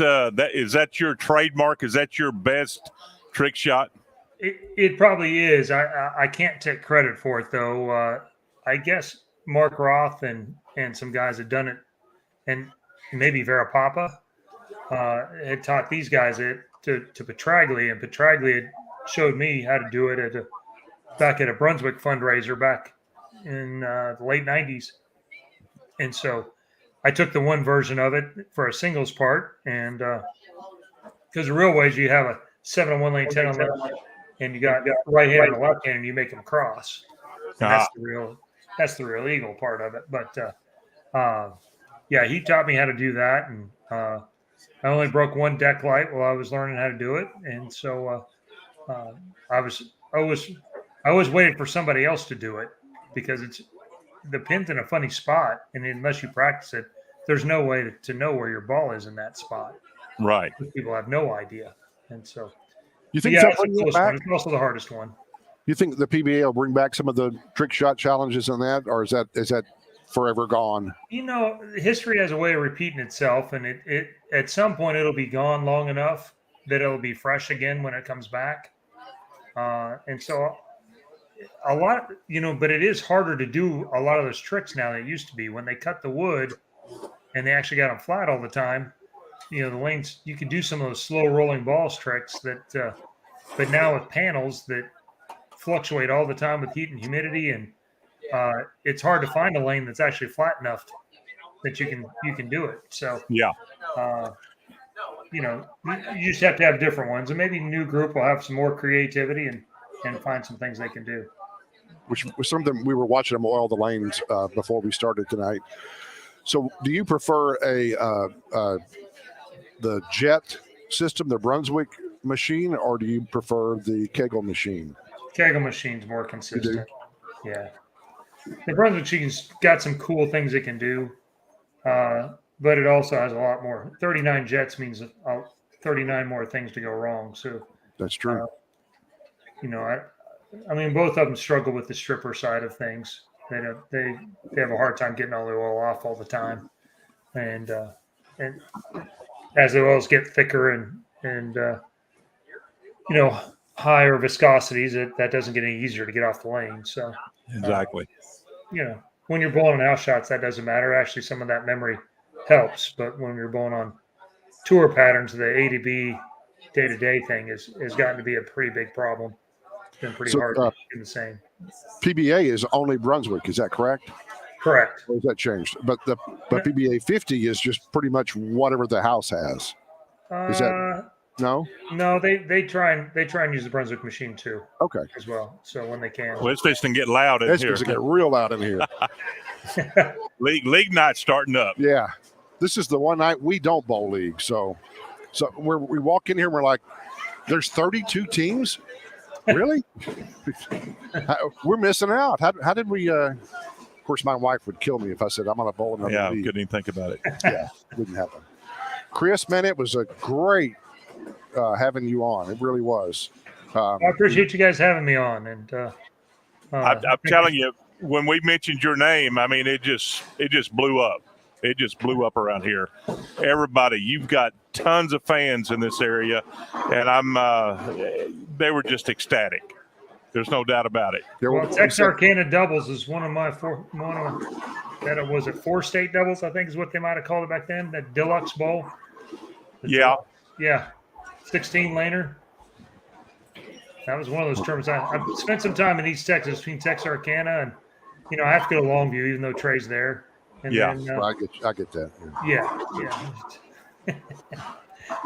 your trademark? Is that your best trick shot? It probably is. I can't take credit for it though. I guess Mark Roth and some guys had done it, and maybe Vera Papa had taught these guys to Petraglia, and Petraglia had showed me how to do it back at a Brunswick fundraiser back in the late 90s. And so I took the one version of it for a singles part, and because the real ways you have a 7 on one lane, 10 on left, and you got right hand and a left hand, and you make them cross. And that's the real eagle part of it. But yeah, he taught me how to do that, and I only broke one deck light while I was learning how to do it, and so I was waiting for somebody else to do it, because the pin's in a funny spot, and unless you practice it, there's no way to know where your ball is in that spot. Right. People have no idea, and so you think it's a close one. It's also the hardest one. You think the PBA will bring back some of the trick shot challenges on that, or is that forever gone? History has a way of repeating itself, and it at some point it'll be gone long enough that it'll be fresh again when it comes back. And so a lot, but it is harder to do a lot of those tricks now than it used to be. When they cut the wood and they actually got them flat all the time, the lanes, you could do some of those slow rolling balls tricks that, but now with panels that fluctuate all the time with heat and humidity, and it's hard to find a lane that's actually flat enough that you can do it. So yeah, you just have to have different ones, and maybe a new group will have some more creativity and find some things they can do. Which was something we were watching them oil the lanes before we started tonight. So, do you prefer the jet system, the Brunswick machine, or do you prefer the Kegel machine? Kegel machine's more consistent. Yeah, the Brunswick machine's got some cool things it can do, but it also has a lot more. 39 jets means 39 more things to go wrong. So that's true. I mean, both of them struggle with the stripper side of things. They have a hard time getting all the oil off all the time, and as the oils get thicker and higher viscosities, that doesn't get any easier to get off the lane. So exactly. When you're bowling on house shots, that doesn't matter. Actually, some of that memory helps, but when you're bowling on tour patterns, the A to B day-to-day thing has gotten to be a pretty big problem. It's been pretty hard to do the same. PBA is only Brunswick, is that correct? Correct. Or has that changed? But PBA 50 is just pretty much whatever the house has. Is that no? No, they try and use the Brunswick machine too. Okay. As well. So when they can. Well, it's fixing to get loud in here. It's going to get real loud in here. League night starting up. Yeah. This is the one night we don't bowl league. So we walk in here and we're like, there's 32 teams? Really? We're missing out. How did we of course my wife would kill me if I said I'm on a bowl another league. Couldn't even think about it. Yeah, wouldn't happen. Chris, man, it was a great having you on. It really was. I appreciate you guys having me on, and I'm telling you, when we mentioned your name, I mean, it just blew up. It just blew up around here. Everybody, you've got tons of fans in this area, and they were just ecstatic. There's no doubt about it. Well, Texarkana doubles is one of that was it 4-state doubles, I think is what they might have called it back then. That Deluxe Bowl. Yeah. Yeah. 16 laner. That was one of those terms. I spent some time in East Texas between Texarkana and, I have to go to Longview, even though Trey's there. And then, well, I get that. Yeah.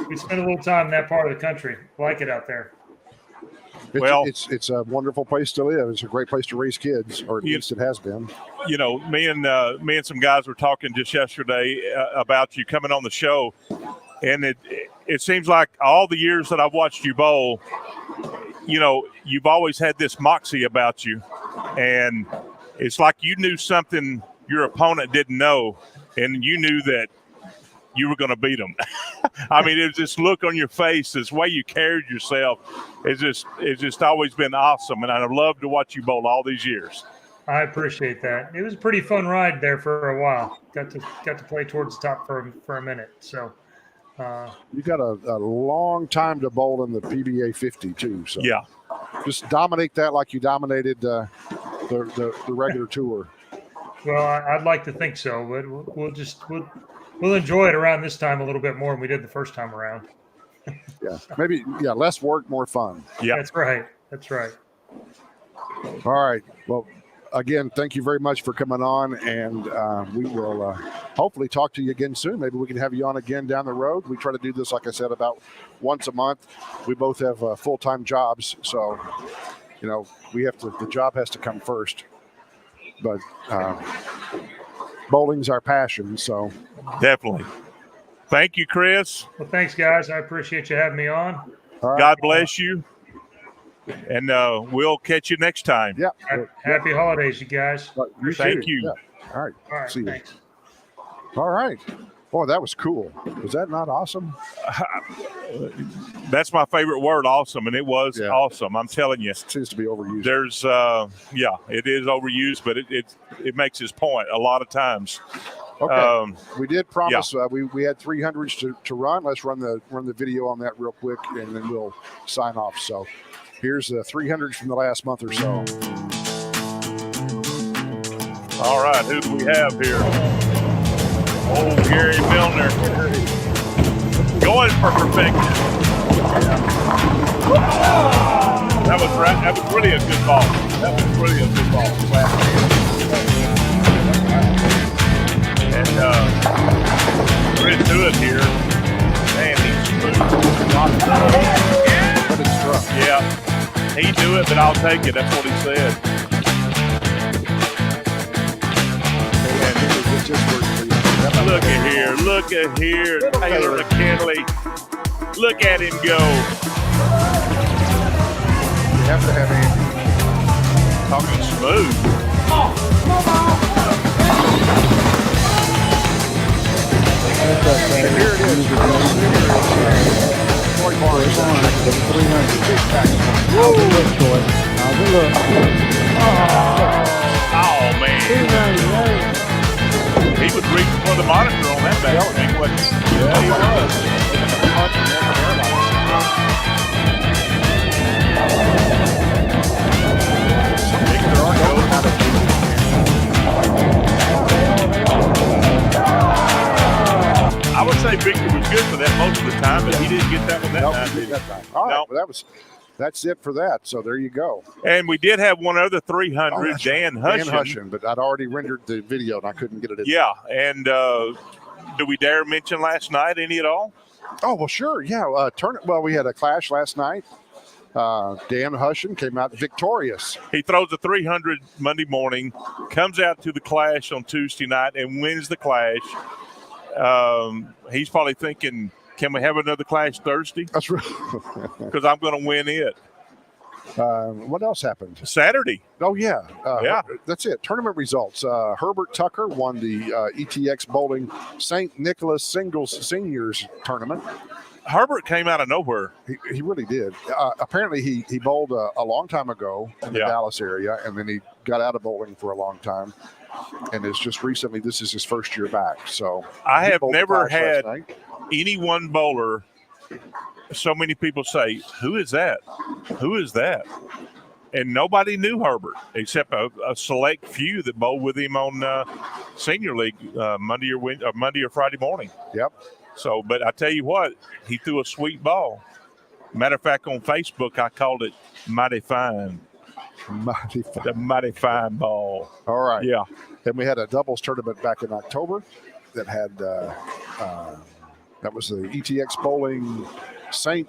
We spent a little time in that part of the country. Like it out there. It's a wonderful place to live. It's a great place to raise kids, or at least it has been. Me and some guys were talking just yesterday about you coming on the show, and it seems like all the years that I've watched you bowl, you've always had this moxie about you, and it's like you knew something your opponent didn't know, and you knew that you were going to beat them. I mean, it was this look on your face, this way you carried yourself. It's just always been awesome, and I've loved to watch you bowl all these years. I appreciate that. It was a pretty fun ride there for a while. Got to play towards the top for a minute. So you got a long time to bowl in the PBA 50 too. So yeah, just dominate that like you dominated the regular tour. Well, I'd like to think so, but we'll enjoy it around this time a little bit more than we did the first time around. Less work, more fun. Yeah, that's right. All right. Well, again, thank you very much for coming on, and we will hopefully talk to you again soon. Maybe we can have you on again down the road. We try to do this, like I said, about once a month. We both have full-time jobs, so the job has to come first. But bowling's our passion, so definitely. Thank you, Chris. Well, thanks, guys. I appreciate you having me on. Right. God bless you, and we'll catch you next time. Yeah. Happy holidays, you guys. Thank you. Yeah. All right. See thanks. You. All right. Boy, that was cool. Was that not awesome? That's my favorite word, awesome, and it was awesome. I'm telling you. It seems to be overused. There's, it is overused, but it makes his point a lot of times. Okay. We did promise we had 300s to run. Let's run the video on that real quick, and then we'll sign off. So here's the 300s from the last month or so. All right, who do we have here? Old Gary Milner going for perfection. That was really a good ball. And Chris Hewitt here. Man, he's smooth. But it's rough. Yeah, he do it, but I'll take it. That's what he said. Look at here, Taylor McKinley. Look at him go. You have to have Andy. Talking smooth. And here it is. Troy Barnes. 300. Oh, man. He was reaching for the monitor on that back. Yeah, he was. I would say Victor was good for that most of the time, but he didn't get that one that time. All right, well, that's it for that. So there you go. And we did have one other 300, Dan Hushin. But I'd already rendered the video and I couldn't get it in. Yeah, and do we dare mention last night any at all? Oh, well, sure. Yeah. We had a clash last night. Dan Hushin came out victorious. He throws a 300 Monday morning, comes out to the clash on Tuesday night and wins the clash. He's probably thinking, can we have another clash Thursday? That's right. Because I'm going to win it. What else happened? Saturday. Oh, yeah. That's it. Tournament results. Herbert Tucker won the ETX Bowling St. Nicholas Singles Seniors Tournament. Herbert came out of nowhere. He really did. Apparently, he bowled a long time ago in the Dallas area, and then he got out of bowling for a long time. and is just recently, this is his first year back. So I he have bowled the never class last had night. any one bowler. So many people say, "Who is that? Who is that?" And nobody knew Herbert except a select few that bowled with him on senior league Monday or Friday morning. Yep. So, but I tell you what, he threw a sweet ball. Matter of fact, on Facebook, I called it mighty fine. Mighty fine. The mighty fine ball. All right. Yeah. Then we had a doubles tournament back in October that had that was the ETX Bowling Saint.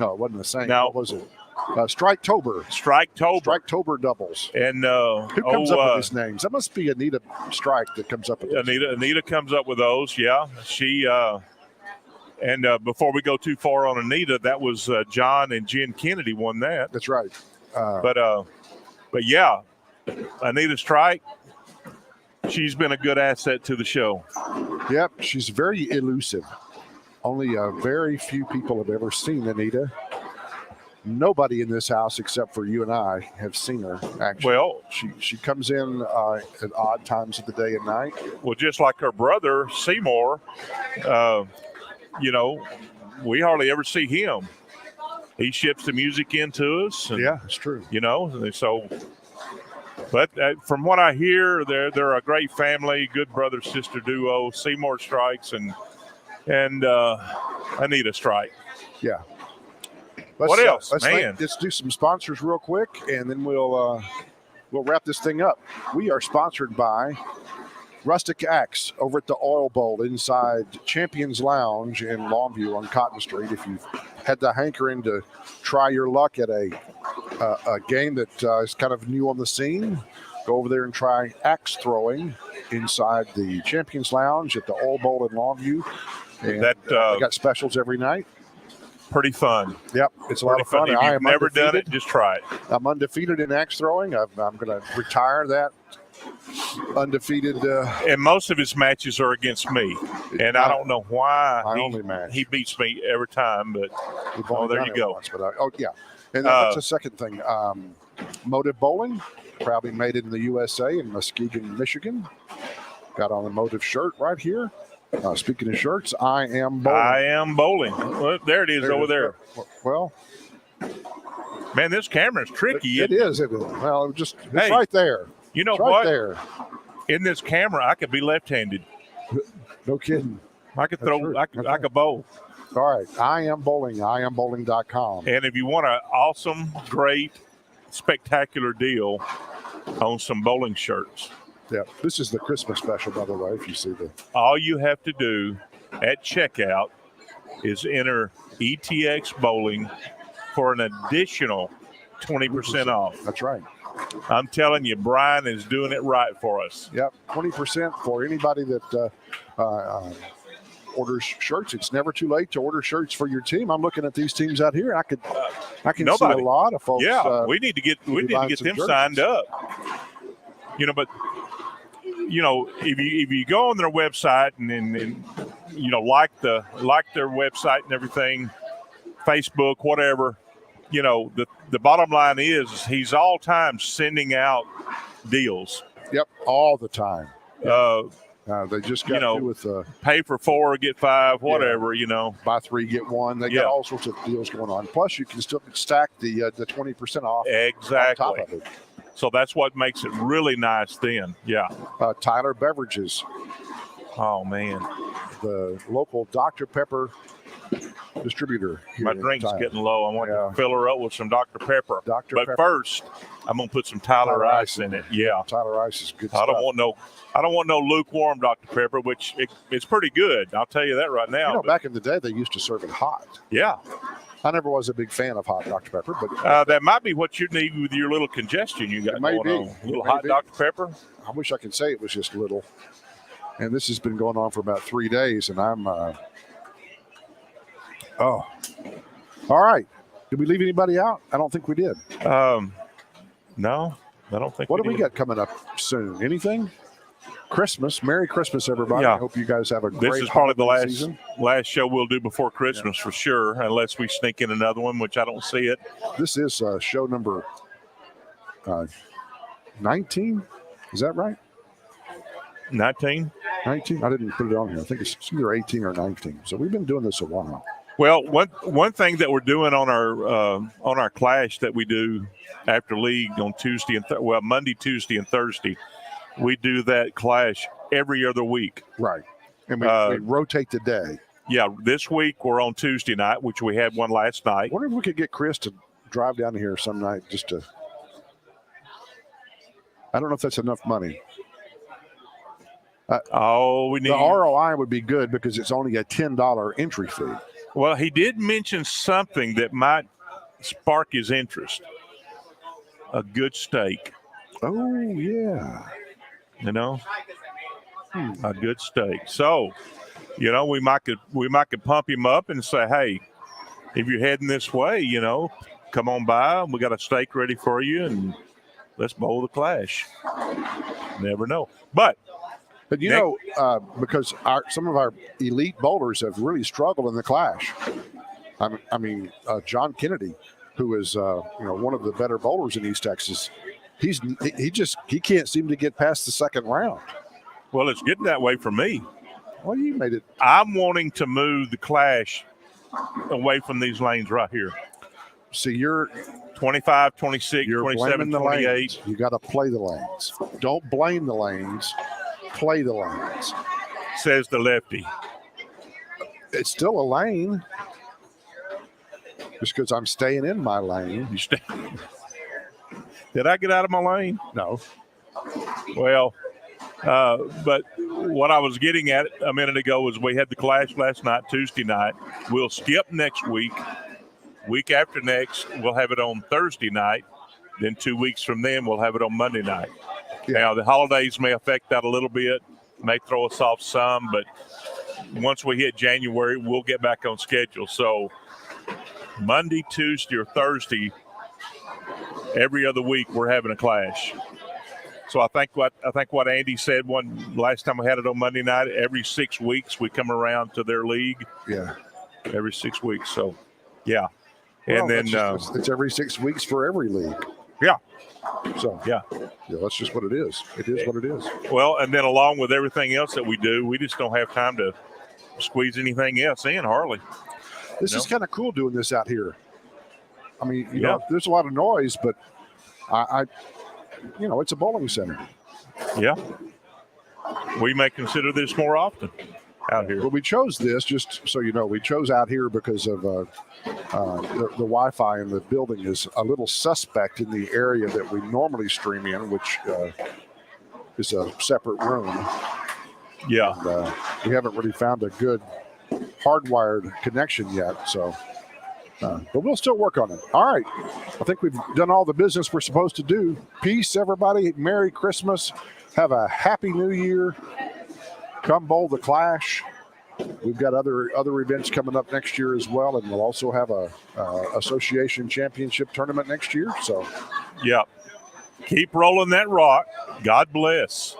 No, it wasn't the Saint. No. What was it? Striketober. Striketober doubles. And who comes up with these names? That must be Anita Strike that comes up with those. Anita comes up with those. Yeah, she. And before we go too far on Anita, that was John and Jen Kennedy won that. That's right. But yeah, Anita Strike. She's been a good asset to the show. Yep, she's very elusive. Only very few people have ever seen Anita. Nobody in this house except for you and I have seen her, actually. Well, she comes in at odd times of the day and night. Well, just like her brother, Seymour, we hardly ever see him. He ships the music into us. And, yeah, it's true. So, but from what I hear, they're a great family, good brother-sister duo, Seymour Strikes and Anita Strike. Yeah. What else, man? Let's do some sponsors real quick, and then we'll wrap this thing up. We are sponsored by Rustic Axe over at the Oil Bowl inside Champions Lounge in Longview on Cotton Street. If you've had the hankering to try your luck at a game that is kind of new on the scene, go over there and try axe throwing inside the Champions Lounge at the Oil Bowl in Longview. And they got specials every night. Pretty fun. Yep, it's a lot of fun. If you've never done it, just try it. I'm undefeated in axe throwing. I'm going to retire that undefeated. And most of his matches are against me, and I don't know why he beats me every time. But there you go. Once, but yeah, and that's the second thing. Motive Bowling, proudly made in the USA in Muskegon, Michigan. Got on the Motive shirt right here. Speaking of shirts, I am bowling. I am bowling. Well, there it is over there. Well, man, this camera's tricky. It is. Well, it's right there. You know it's what? Right there. In this camera, I could be left-handed. No kidding. I could throw. I could bowl. All right. I am bowling. IamBowling.com. And if you want an awesome, great, spectacular deal on some bowling shirts. Yeah, this is the Christmas special, by the way, if you see the. All you have to do at checkout is enter ETX Bowling for an additional 20% off. That's right. I'm telling you, Brian is doing it right for us. Yep, 20% for anybody that orders shirts. It's never too late to order shirts for your team. I'm looking at these teams out here. I can see a lot of folks. Yeah, we need to get them signed up. But if you go on their website and like their website and everything, Facebook, whatever, the bottom line is he's all time sending out deals. Yep, all the time. They just got through with pay for 4, get 5, whatever. Buy 3, get 1. They got all sorts of deals going on. Plus, you can still stack the 20% off. Exactly. On top of it. So that's what makes it really nice then. Yeah. Tyler Beverages. Oh, man. The local Dr. Pepper distributor. My drink's getting low. I want to fill her up with some Dr. Pepper. But first, I'm going to put some Tyler Ice in it. Yeah. Tyler Ice is good stuff. I don't want no lukewarm Dr. Pepper, which it's pretty good. I'll tell you that right now. Back in the day, they used to serve it hot. Yeah. I never was a big fan of hot Dr. Pepper, but that might be what you need with your little congestion you got going on. A little hot Dr. Pepper. I wish I could say it was just little. And this has been going on for about 3 days, and I'm. All right. Did we leave anybody out? I don't think we did. No, I don't think. What do we got coming up soon? Anything? Christmas. Merry Christmas, everybody. Yeah. I hope you guys have a great This is probably season. the last show we'll do before Christmas for sure, unless we sneak in another one, which I don't see it. This is show number 19. Is that right? 19. 19? I didn't put it on here. I think it's either 18 or 19. So we've been doing this a while. Well, one thing that we're doing on our clash that we do after league on Tuesday and Monday, Tuesday, and Thursday, we do that clash every other week. Right. And we rotate the day. Yeah, this week we're on Tuesday night, which we had one last night. I wonder if we could get Chris to drive down here some night just to. I don't know if that's enough money. We need the ROI would be good because it's only a $10 entry fee. Well, he did mention something that might spark his interest. A good steak. Oh yeah. You know, a good steak. So, you know, we might could pump him up and say, hey, if you're heading this way, you know, come on by. We got a steak ready for you, and let's bowl the clash. Never know. But you know, because some of our elite bowlers have really struggled in the clash. I mean, John Kennedy, who is one of the better bowlers in East Texas, he can't seem to get past the second round. Well, it's getting that way for me. Well, you made it. I'm wanting to move the clash away from these lanes right here. See, you're 25, 26, you're 27, 28. You got to play the lanes. Don't blame the lanes. Play the lanes. Says the lefty. It's still a lane. Just because I'm staying in my lane. Did I get out of my lane? No. Well, but what I was getting at a minute ago was we had the clash last night, Tuesday night. We'll skip next week. Week after next, we'll have it on Thursday night. Then 2 weeks from then, we'll have it on Monday night. Yeah. Now, the holidays may affect that a little bit, may throw us off some, but once we hit January, we'll get back on schedule. So Monday, Tuesday, or Thursday, every other week, we're having a clash. So I think what Andy said last time we had it on Monday night, every 6 weeks we come around to their league. Yeah. Every 6 weeks. So, yeah. Well, and then it's every 6 weeks for every league. Yeah. So yeah, that's just what it is. It is what it is. Well, and then along with everything else that we do, we just don't have time to squeeze anything else in, hardly. This is kind of cool doing this out here. I mean, you know, there's a lot of noise, but I it's a bowling center. Yeah. We may consider this more often out here. Well, we chose this, just so you know, we chose out here because of the Wi-Fi in the building is a little suspect in the area that we normally stream in, which is a separate room. Yeah. And, we haven't really found a good hardwired connection yet, so but we'll still work on it. All right. I think we've done all the business we're supposed to do. Peace, everybody. Merry Christmas. Have a happy New Year. Come bowl the clash. We've got other events coming up next year as well, and we'll also have a association championship tournament next year. So, yeah, keep rolling that rock. God bless.